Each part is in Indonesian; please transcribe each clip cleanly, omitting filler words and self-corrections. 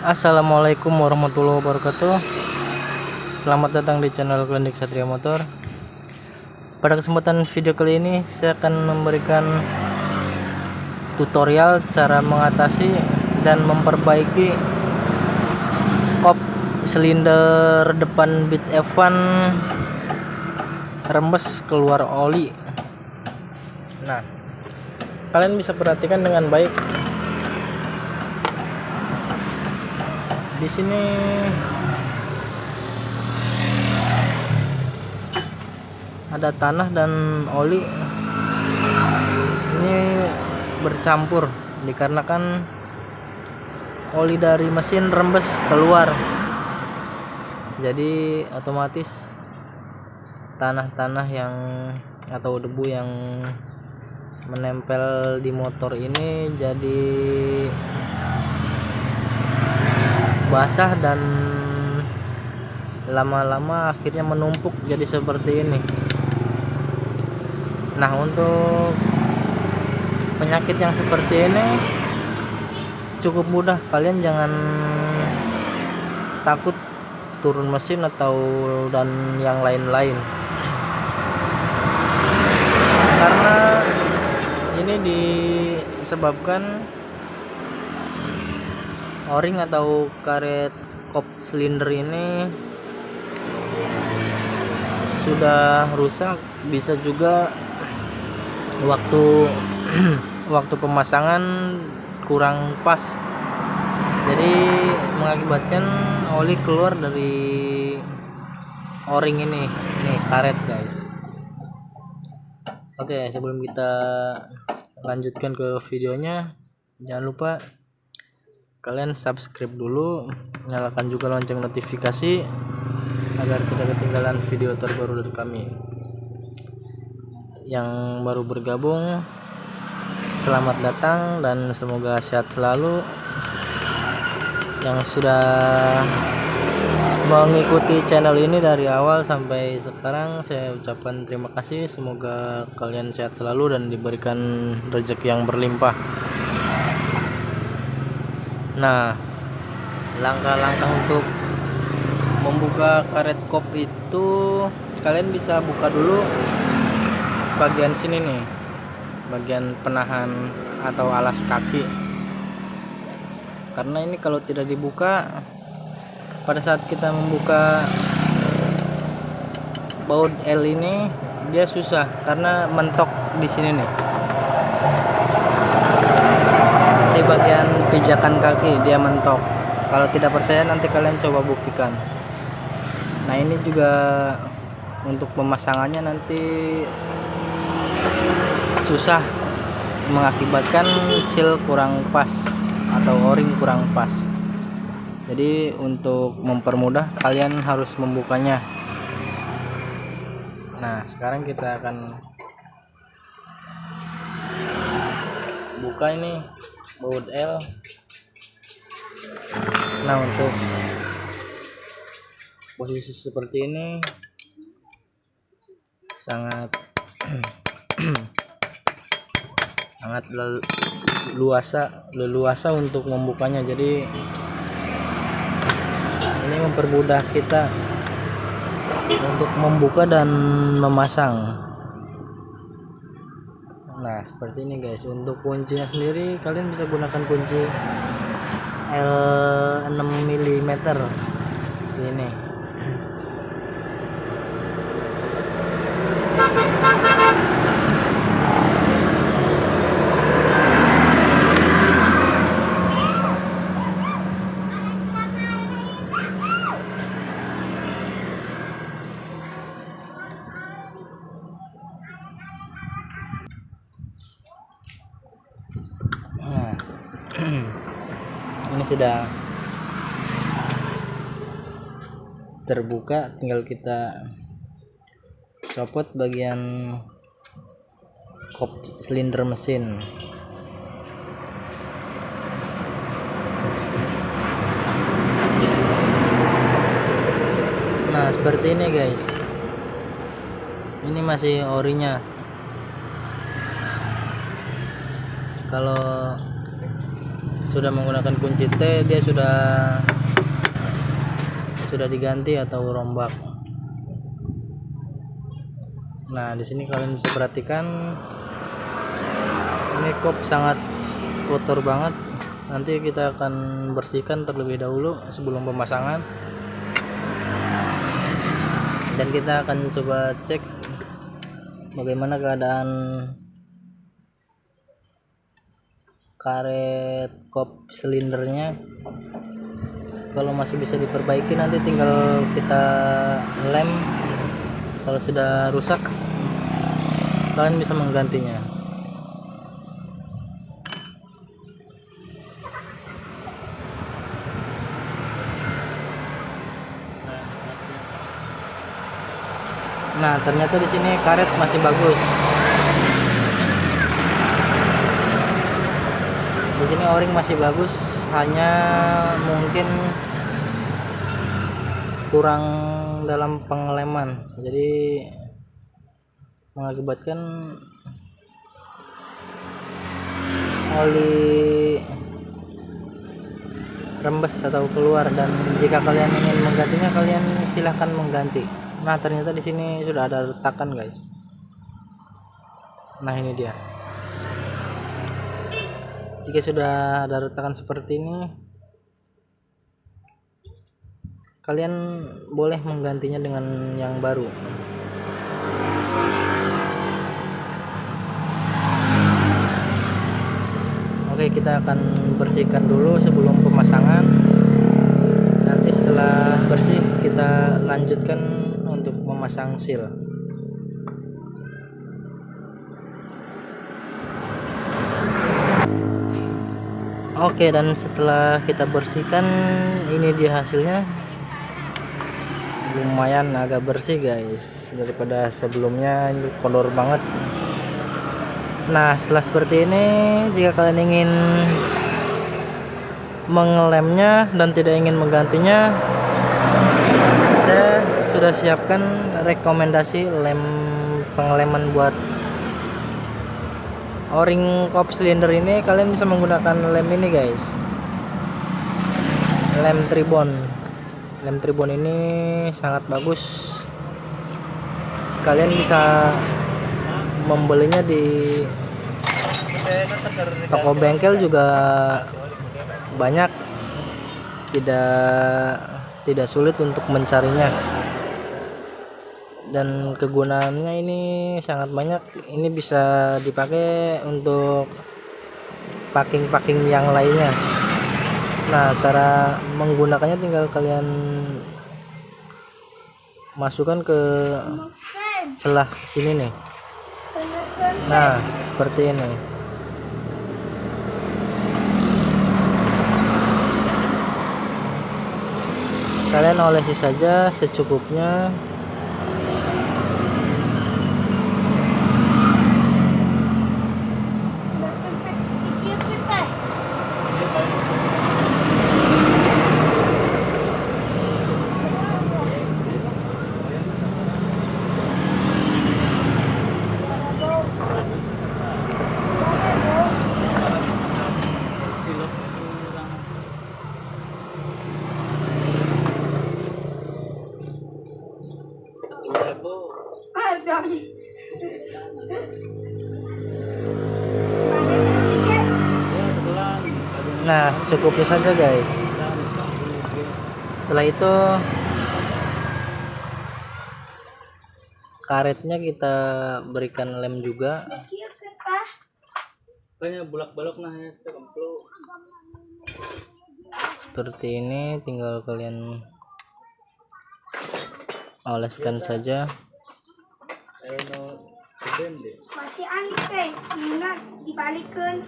Assalamualaikum warahmatullahi wabarakatuh. Selamat datang di channel Klinik Satria Motor. Pada kesempatan video kali ini saya akan memberikan tutorial cara mengatasi dan memperbaiki kop silinder depan Beat F1 rembes keluar oli. Nah, kalian bisa perhatikan dengan baik. Di sini ada tanah dan oli. Ini bercampur dikarenakan oli dari mesin rembes keluar. Jadi otomatis tanah-tanah yang atau debu yang menempel di motor ini jadi basah dan lama-lama akhirnya menumpuk jadi seperti ini. Nah, untuk penyakit yang seperti ini cukup mudah. Kalian jangan takut turun mesin atau dan yang lain-lain, karena ini disebabkan o-ring atau karet kop silinder ini sudah rusak. Bisa juga waktu pemasangan kurang pas, jadi mengakibatkan oli keluar dari o-ring ini karet, guys. Oke, sebelum kita lanjutkan ke videonya, jangan lupa kalian subscribe dulu, nyalakan juga lonceng notifikasi agar tidak ketinggalan video terbaru dari kami. Yang baru bergabung, selamat datang dan semoga sehat selalu. Yang sudah mengikuti channel ini dari awal sampai sekarang, saya ucapkan terima kasih. Semoga kalian sehat selalu dan diberikan rezeki yang berlimpah. Nah, langkah-langkah untuk membuka karet kop itu, kalian bisa buka dulu bagian sini nih, bagian penahan atau alas kaki. Karena ini kalau tidak dibuka, pada saat kita membuka baut L ini dia susah karena mentok di sini nih, di bagian pijakan kaki dia mentok. Kalau tidak percaya nanti kalian coba buktikan. Nah, ini juga untuk pemasangannya nanti susah, mengakibatkan seal kurang pas atau o-ring kurang pas. Jadi untuk mempermudah kalian harus membukanya. Nah, sekarang kita akan buka ini baut L. Nah, untuk posisi seperti ini sangat leluasa untuk membukanya. Jadi ini mempermudah kita untuk membuka dan memasang. Nah, seperti ini, guys. Untuk kuncinya sendiri kalian bisa gunakan kunci L6 mm ini. Nah, ini sudah terbuka, tinggal kita copot bagian kop silinder mesin. Nah, seperti ini, guys. Ini masih orinya. Kalau sudah menggunakan kunci T, dia sudah diganti atau rombak. Nah, di sini kalian bisa perhatikan ini kop sangat kotor banget. Nanti kita akan bersihkan terlebih dahulu sebelum pemasangan. Dan kita akan coba cek bagaimana keadaan karet kop silindernya. Kalau masih bisa diperbaiki nanti tinggal kita lem. Kalau sudah rusak kalian bisa menggantinya. Nah, ternyata di sini karet masih bagus. Di sini o-ring masih bagus, hanya mungkin kurang dalam pengeleman, jadi mengakibatkan oli rembes atau keluar. Dan jika kalian ingin menggantinya, kalian silahkan mengganti. Nah, ternyata di sini sudah ada retakan, guys. Nah, ini dia. Jika sudah ada retakan seperti ini, kalian boleh menggantinya dengan yang baru. Oke, kita akan bersihkan dulu sebelum pemasangan. Nanti setelah bersih kita lanjutkan untuk memasang seal. Oke, dan setelah kita bersihkan, ini dia hasilnya. Lumayan agak bersih, guys, daripada sebelumnya. Ini kotor banget. Nah, setelah seperti ini, jika kalian ingin mengelemnya dan tidak ingin menggantinya, saya sudah siapkan rekomendasi lem pengeleman buat o-ring kop silinder ini. Kalian bisa menggunakan lem ini, guys, lem tribon. Lem tribon ini sangat bagus. Kalian bisa membelinya di toko bengkel juga banyak, tidak sulit untuk mencarinya. Dan kegunaannya ini sangat banyak. Ini bisa dipakai untuk packing yang lainnya. Nah, cara menggunakannya tinggal kalian masukkan ke celah sini nih. Nah, seperti ini. Kalian olesi saja secukupnya. Nah, secukupnya saja, guys. Setelah itu karetnya kita berikan lem juga. Seperti ini, tinggal kalian oleskan saja. Masih aneh, ingat dibalikin.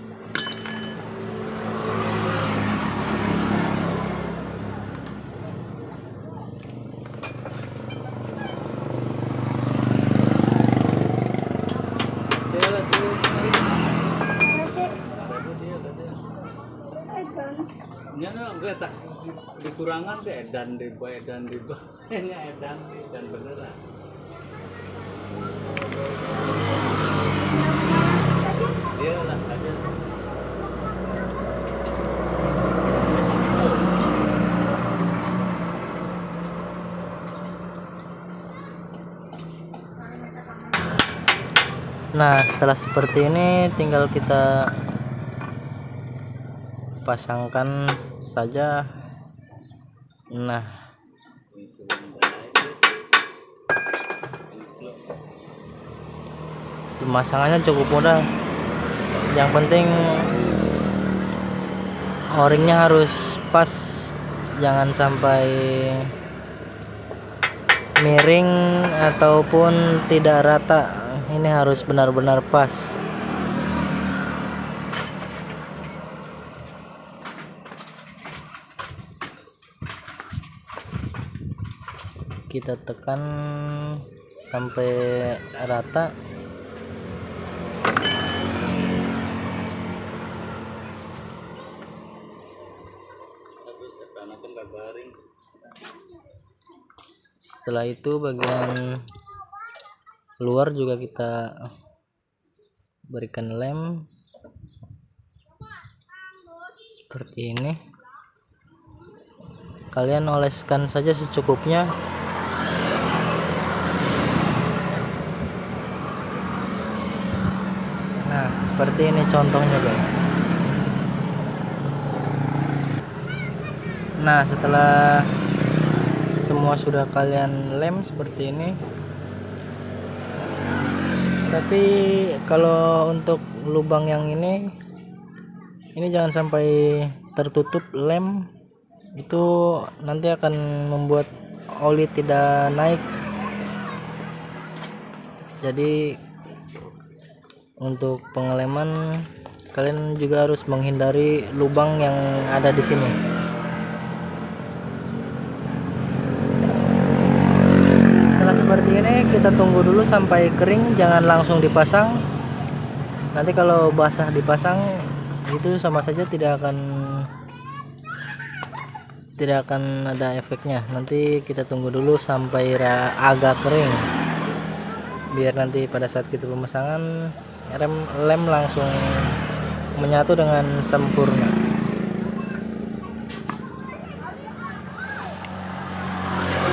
Gue tak dikurangan ke edan riba ini edan beneran. Dia lah aja. Nah, setelah seperti ini tinggal kita pasangkan saja. Nah, pemasangannya cukup mudah. Yang penting o-ringnya harus pas, jangan sampai miring ataupun tidak rata. Ini harus benar-benar pas. Kita tekan sampai rata. Setelah itu bagian luar juga kita berikan lem seperti ini. Kalian oleskan saja secukupnya. Nah, seperti ini contohnya, guys. Nah, setelah semua sudah kalian lem seperti ini, tapi kalau untuk lubang yang ini jangan sampai tertutup lem, itu nanti akan membuat oli tidak naik. Jadi untuk pengeleman kalian juga harus menghindari lubang yang ada di sini. Seperti ini kita tunggu dulu sampai kering, jangan langsung dipasang. Nanti kalau basah dipasang itu sama saja tidak akan ada efeknya. Nanti kita tunggu dulu sampai agak kering, biar nanti pada saat kita pemasangan lem langsung menyatu dengan sempurna.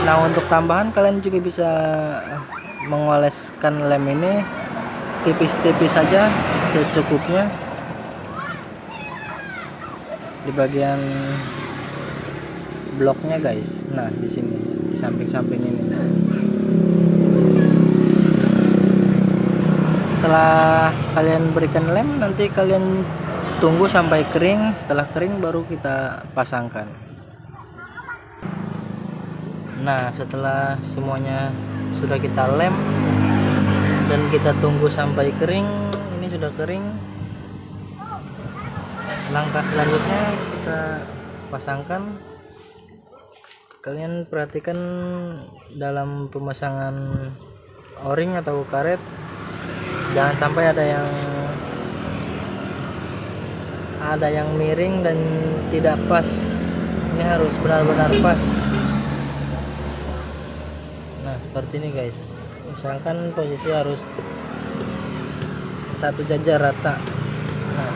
Nah, untuk tambahan kalian juga bisa mengoleskan lem ini tipis-tipis saja secukupnya di bagian bloknya, guys. Nah, di sini di samping-samping ini. Setelah kalian berikan lem, nanti kalian tunggu sampai kering. Setelah kering baru kita pasangkan. Nah, setelah semuanya sudah kita lem dan kita tunggu sampai kering, ini sudah kering. Langkah selanjutnya kita pasangkan. Kalian perhatikan dalam pemasangan o-ring atau karet, jangan sampai ada yang miring dan tidak pas. Ini harus benar-benar pas. Nah, seperti ini, guys. Misalkan posisi harus satu jajar rata. Nah,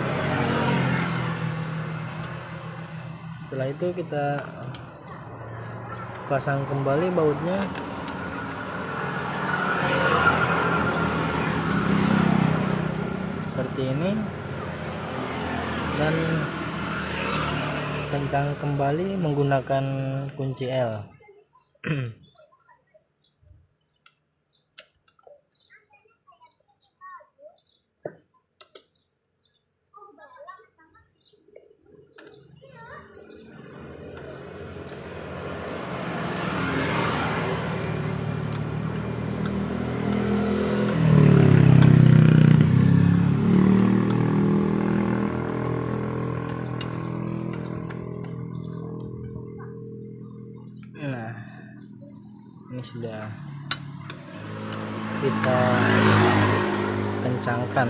setelah itu kita pasang kembali bautnya. Seperti ini, dan kencang kembali menggunakan kunci L. Nah, ini sudah kita kencangkan.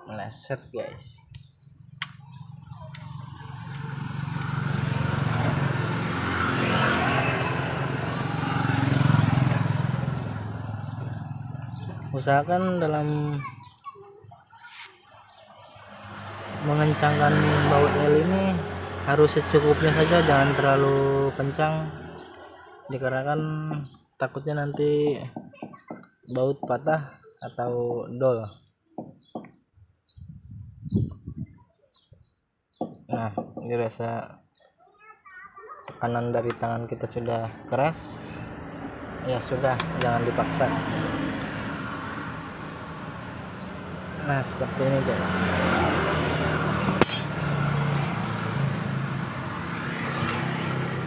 meleset guys. Usahakan dalam mengencangkan baut L ini harus secukupnya saja, jangan terlalu kencang dikarenakan takutnya nanti baut patah atau dol. Nah, dirasa tekanan dari tangan kita sudah keras, ya sudah, jangan dipaksa. Nah, seperti ini guys.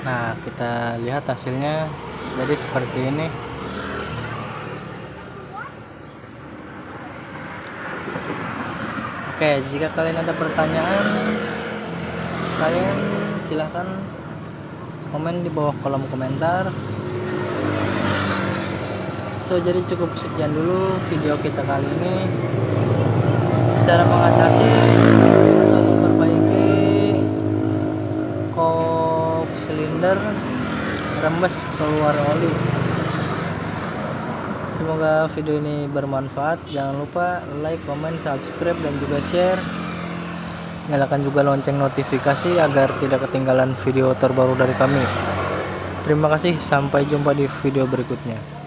Nah, kita lihat hasilnya jadi seperti ini. Oke, jika kalian ada pertanyaan, kalian silahkan komen di bawah kolom komentar. Jadi cukup sekian dulu video kita kali ini, cara mengatasi atau memperbaiki kop silinder rembes keluar oli. Semoga video ini bermanfaat. Jangan lupa like, comment, subscribe, dan juga share. Nyalakan juga lonceng notifikasi agar tidak ketinggalan video terbaru dari kami. Terima kasih, sampai jumpa di video berikutnya.